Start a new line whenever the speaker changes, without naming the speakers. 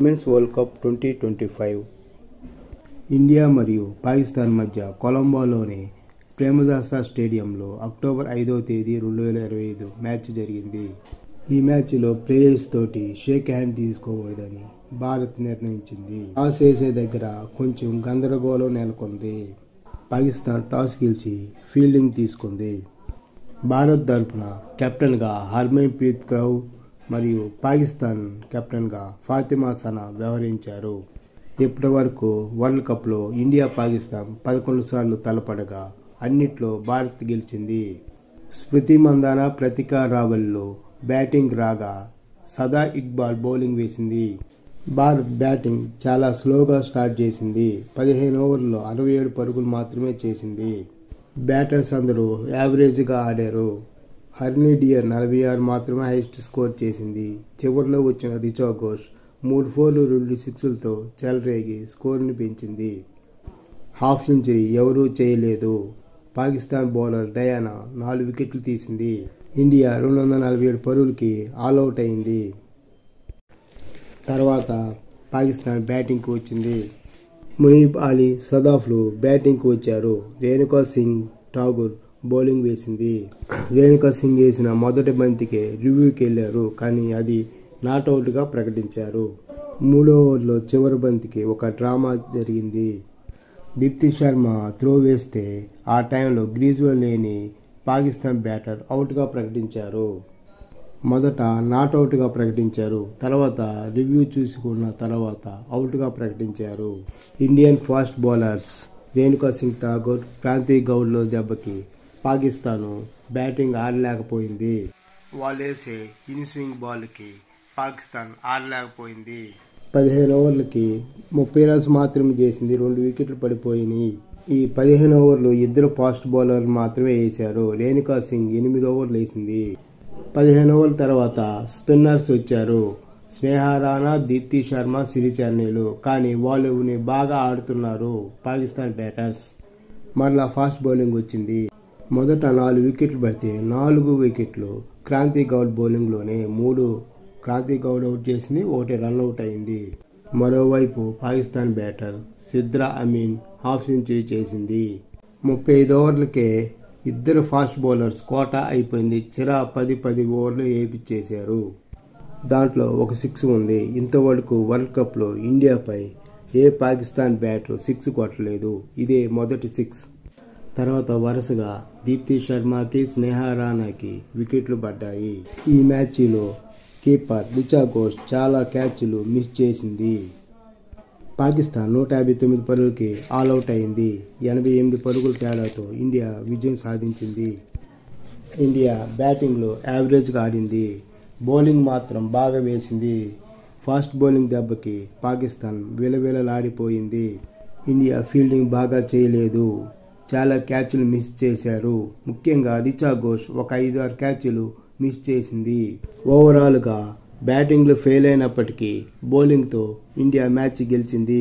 Women's world cup 2025 India మరియు పాకిస్తాన్ మధ్య కొలంబోలోని ప్రేమదాస స్టేడియంలో అక్టోబర్ 5వ తేదీ 2025 మ్యాచ్ జరిగింది. ఈ మ్యాచ్లో ప్లేయర్స్ తోటి షేక్ హ్యాండ్ తీసుకోకూడదని భారత్ నిర్ణయించింది. టాస్ వేసే దగ్గర కొంచెం గందరగోళం నెలకొంది. పాకిస్తాన్ టాస్ గెలిచి ఫీల్డింగ్ తీసుకుంది. భారత్ తరపున కెప్టెన్గా హర్మన్ ప్రీత్ కౌర్ మరియు పాకిస్తాన్ కెప్టెన్గా ఫాతిమా సనా వ్యవహరించారు. ఇప్పటి వరకు వరల్డ్ కప్లో ఇండియా పాకిస్తాన్ 11 సార్లు తలపడగా అన్నిట్లో భారత్ గెలిచింది. స్మృతి మందాన, ప్రతికా రావల్లో బ్యాటింగ్ రాగా సదా ఇక్బాల్ బౌలింగ్ వేసింది. భారత్ బ్యాటింగ్ చాలా స్లోగా స్టార్ట్ చేసింది. 15 ఓవర్లలో 67 పరుగులు మాత్రమే చేసింది. బ్యాటర్స్ అందరూ యావరేజ్గా ఆడారు. హర్నీ డియర్ 46 మాత్రమే హైయెస్ట్ స్కోర్ చేసింది. చివరిలో వచ్చిన రిచా ఘోష్ 3 4లు 2 6లతో చెలరేగి స్కోర్ని పెంచింది. హాఫ్ సెంచరీ ఎవరూ చేయలేదు. పాకిస్తాన్ బౌలర్ డయానా 4 వికెట్లు తీసింది. ఇండియా 247 పరుగులకి ఆల్అవుట్ అయింది. తర్వాత పాకిస్తాన్ బ్యాటింగ్కి వచ్చింది. మునీబ్ అలీ, సదాఫ్లు బ్యాటింగ్కి వచ్చారు. రేణుకా సింగ్ ఠాగూర్ బౌలింగ్ వేసింది. రేణుకా సింగ్ వేసిన మొదటి బంతికే రివ్యూకి వెళ్లారు, కానీ అది నాట్అవుట్గా ప్రకటించారు. 3వ ఓవర్లో చివరి బంతికి ఒక డ్రామా జరిగింది. దీప్తి శర్మ త్రో వేస్తే ఆ టైంలో గ్రీజులో లేని పాకిస్తాన్ బ్యాటర్ అవుట్గా ప్రకటించారు. మొదట నాట్అవుట్గా ప్రకటించారు, తర్వాత రివ్యూ చూసుకున్న తర్వాత అవుట్గా ప్రకటించారు. Indian fast bowlers Renuka Singh Thakur, Kranti గౌడ్ల దెబ్బకి పాకిస్తాను బ్యాటింగ్ ఆడలేకపోయింది. వాళ్ళేసే ఇన్ స్వింగ్ బాల్కి పాకిస్తాన్ ఆడలేకపోయింది. 15 ఓవర్లకి 30 రన్స్ మాత్రమే చేసింది. 2 వికెట్లు పడిపోయినాయి. ఈ 15 ఓవర్లు ఇద్దరు ఫాస్ట్ బౌలర్లు మాత్రమే వేశారు. రేణుకా సింగ్ 8 ఓవర్లు వేసింది. 15 ఓవర్ల తర్వాత స్పిన్నర్స్ వచ్చారు. స్నేహా రాణా, దీప్తి శర్మ, సిరిచర్నీలు. కానీ వాళ్ళు బాగా ఆడుతున్నారు పాకిస్తాన్ బ్యాటర్స్. మరలా ఫాస్ట్ బౌలింగ్ వచ్చింది. మొదట 4 వికెట్లు పడితే 4 వికెట్లు క్రాంతి గౌడ్ బౌలింగ్లోనే 3 క్రాంతి గౌడ్ అవుట్ చేసింది, 1 రన్అవుట్ అయింది. మరోవైపు Pakistan batter Sidra Ameen half century చేసింది. 35 ఓవర్లకే ఇద్దరు ఫాస్ట్ బౌలర్స్ కోటా అయిపోయింది. చిరా 10 ఓవర్లు వేయించేశారు. దాంట్లో ఒక 6 ఉంది. ఇంతవరకు వరల్డ్ కప్లో ఇండియాపై ఏ పాకిస్తాన్ బ్యాటర్ 6 కొట్టలేదు. ఇదే మొదటి 6. తర్వాత వరుసగా దీప్తి శర్మకి, స్నేహా రాణాకి వికెట్లు పడ్డాయి. ఈ మ్యాచ్లో కీపర్ రిచా ఘోష్ చాలా క్యాచ్లు మిస్ చేసింది. పాకిస్తాన్ 159 పరుగులకి ఆల్అవుట్ అయింది. 88 పరుగుల తేడాతో ఇండియా విజయం సాధించింది. ఇండియా బ్యాటింగ్లో యావరేజ్గా ఆడింది. బౌలింగ్ మాత్రం బాగా వేసింది. ఫాస్ట్ బౌలింగ్ దెబ్బకి పాకిస్తాన్ విలవిలలాడిపోయింది. ఇండియా ఫీల్డింగ్ బాగా చేయలేదు. చాలా క్యాచ్లు మిస్ చేశారు. ముఖ్యంగా రిచా ఘోష్ ఒక 5-6 క్యాచ్లు మిస్ చేసింది. ఓవరాల్గా బ్యాటింగ్లో ఫెయిల్ అయినప్పటికీ బౌలింగ్తో ఇండియా మ్యాచ్ గెలిచింది.